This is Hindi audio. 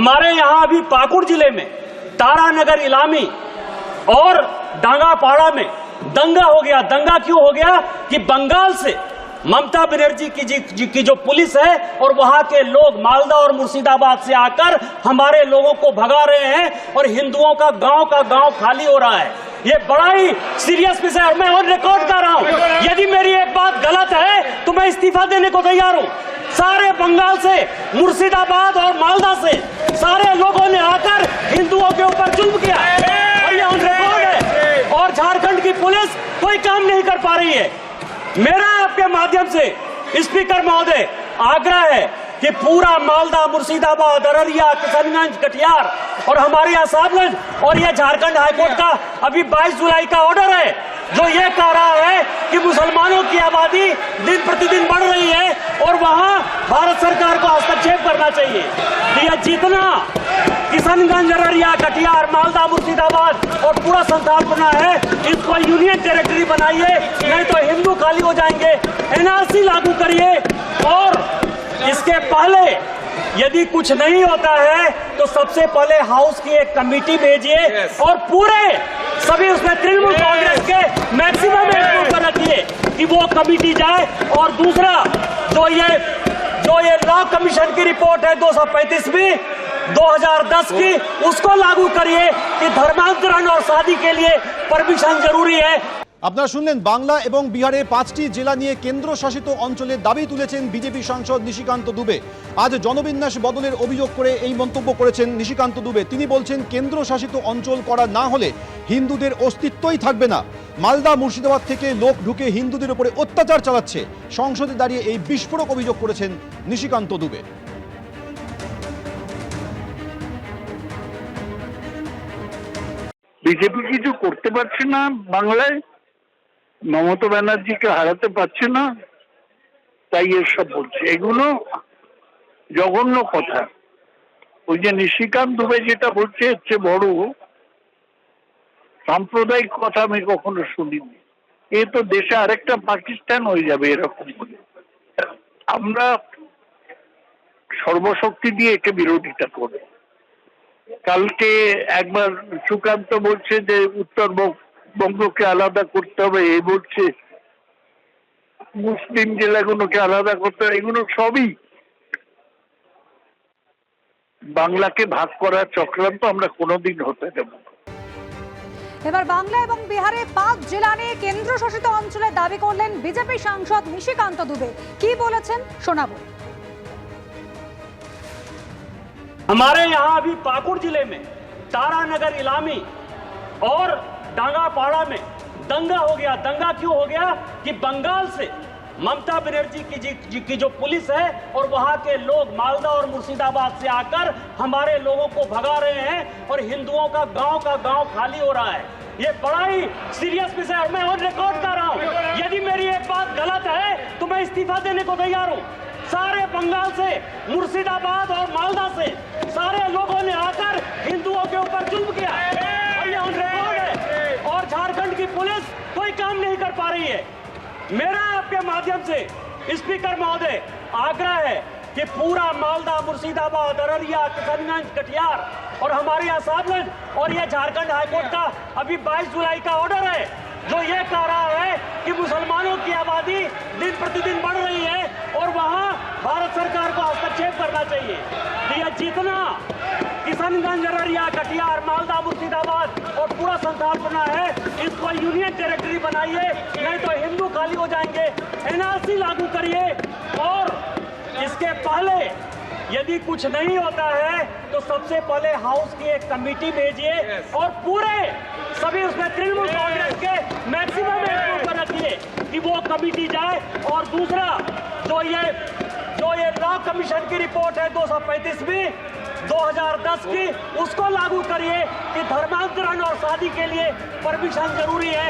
हमारे यहाँ अभी पाकुड़ जिले में तारानगर इलामी और डांगापाड़ा में दंगा हो गया। दंगा क्यों हो गया कि बंगाल से ममता बनर्जी की जो पुलिस है और वहां के लोग मालदा और मुर्शिदाबाद से आकर हमारे लोगों को भगा रहे हैं और हिंदुओं का गांव खाली हो रहा है। ये बड़ा ही सीरियस विषय है और मैं और रिकॉर्ड कर रहा हूं। यदि मेरी एक बात गलत है तो मैं इस्तीफा देने को तैयार हूं। सारे बंगाल से, मुर्शिदाबाद और मालदा से सारे लोगों ने आकर हिंदुओं के ऊपर जुल्म किया और ये ऑन रिकॉर्ड है और झारखंड की पुलिस कोई काम नहीं कर पा रही है। मेरा आपके माध्यम से स्पीकर महोदय आग्रह है कि पूरा मालदा, मुर्शिदाबाद, अररिया, किशनगंज, कटिहार और हमारे यहाँ साहबगंज और ये झारखंड हाईकोर्ट का अभी 22 जुलाई का ऑर्डर है जो ये कह रहा है कि मुसलमानों की आबादी दिन प्रतिदिन बढ़ रही है और वहाँ भारत सरकार को हस्तक्षेप करना चाहिए। कि यह जितना किशनगंज, अररिया, कटिहार, मालदा, मुर्शिदाबाद और पूरा संथालपुरा है इसको यूनियन टेरिटरी बनाइए, नहीं तो हिंदू खाली हो जाएंगे। एनआरसी लागू करिए और इसके पहले यदि कुछ नहीं होता है तो सबसे पहले हाउस की एक कमेटी भेजिए और पूरे सभी उसमें तृणमूल कांग्रेस के मैक्सिमम एंट्री पर रखिए कि वो कमेटी जाए। और दूसरा जो ये लॉ कमीशन की रिपोर्ट है 235वीं 2010 की, उसको लागू करिए कि धर्मांतरण और शादी के लिए परमिशन जरूरी है। আপনারা শুনলেন বাংলা এবং বিহারের 5টি জেলা নিয়ে কেন্দ্রশাসিত অঞ্চলের দাবি তুলেছেন বিজেপি সাংসদ নিশিকান্ত দুবে। আজ জনবিন্যাস বদলের অভিযোগ করে এই মন্তব্য করেছেন নিশিকান্ত দুবে। তিনি বলছেন কেন্দ্রশাসিত অঞ্চল করা না হলে হিন্দুদের অস্তিত্বই থাকবে না। মালদা, মুর্শিদাবাদ থেকে লোক ঢুকে হিন্দুদের উপরে অত্যাচার চালাচ্ছে। সংসদে দাঁড়িয়ে এই বিস্ফোরক অভিযোগ করেছেন নিশিকান্ত দুবে। বিজেপি কিছু করতে পারছে না, বাংলায় মমতা ব্যানার্জিকে হারাতে পারছে না, তাই এসব বলছে। এগুলো জঘন্য কথা। ওই যে নিশিকান্ত দুবে যেটা বলছে এর চেয়ে বড় সাম্প্রদায়িক কথা আমি কখনো শুনিনি। এ তো দেশে আরেকটা পাকিস্তান হয়ে যাবে এরকম করে। আমরা সর্বশক্তি দিয়ে একে বিরোধিতা করি। কালকে একবার সুকান্ত বলছে যে উত্তরবঙ্গকে আলাদা করতে হবে, এই বলছে মুসলিম জেলাগুলোকে আলাদা করতে হবে। এগুলো সবই বাংলাকে ভাগ করার চক্রান্ত, আমরা কোনোদিন হতে দেব না। এবার বাংলা এবং বিহারে 5 জেলা নিয়ে কেন্দ্রশাসিত অঞ্চলের দাবি করলেন বিজেপি সাংসদ নিশিকান্ত দুবে। কি বলেছেন শোনাবো। हमारे यहाँ अभी पाकुड़ जिले में तारानगर इलामी और डांगापाड़ा में दंगा हो गया। दंगा क्यों हो गया कि बंगाल से ममता बनर्जी की जो पुलिस है और वहां के लोग मालदा और मुर्शिदाबाद से आकर हमारे लोगों को भगा रहे हैं और हिंदुओं का गांव खाली हो रहा है। ये बड़ा ही सीरियस विषय है। मैं और रिकॉर्ड कर रहा हूं। यदि मेरी एक बात गलत है तो मैं इस्तीफा देने को तैयार हूं। सारे बंगाल से, मुर्शिदाबाद और मालदा से सारे लोगों ने आकर हिंदुओं के ऊपर जुल्म किया और ये ऑन रिकॉर्ड है और झारखंड की पुलिस कोई काम नहीं कर पा रही है। मेरा आपके माध्यम से स्पीकर महोदय आग्रह है कि पूरा मालदा, मुर्शिदाबाद, अररिया, किशनगंज, कटिहार और हमारे यहाँ साहबगंज और ये झारखंड हाईकोर्ट का अभी 22 जुलाई का ऑर्डर है जो ये कह रहा है कि मुसलमानों की आबादी दिन प्रतिदिन बढ़ रही है और वहाँ भारत सरकार को हस्तक्षेप करना चाहिए। कि यह जितना किशनगंज, अररिया, कटिहार, मालदा, मुर्शिदाबाद और पूरा संथालपुरा है इसको यूनियन टेरिटरी बनाइए, नहीं तो हिंदू खाली हो जाएंगे। एनआरसी लागू करिए और इसके पहले यदि कुछ नहीं होता है तो सबसे पहले हाउस की एक कमेटी भेजिए और पूरे सभी उसमें तृणमूल कांग्रेस के मैक्सिमम एंट्री पर रखिए कि वो कमेटी जाए। और दूसरा जो ये लॉ कमीशन की रिपोर्ट है 235वीं 2010 की, उसको लागू करिए कि धर्मांतरण और शादी के लिए परमिशन जरूरी है।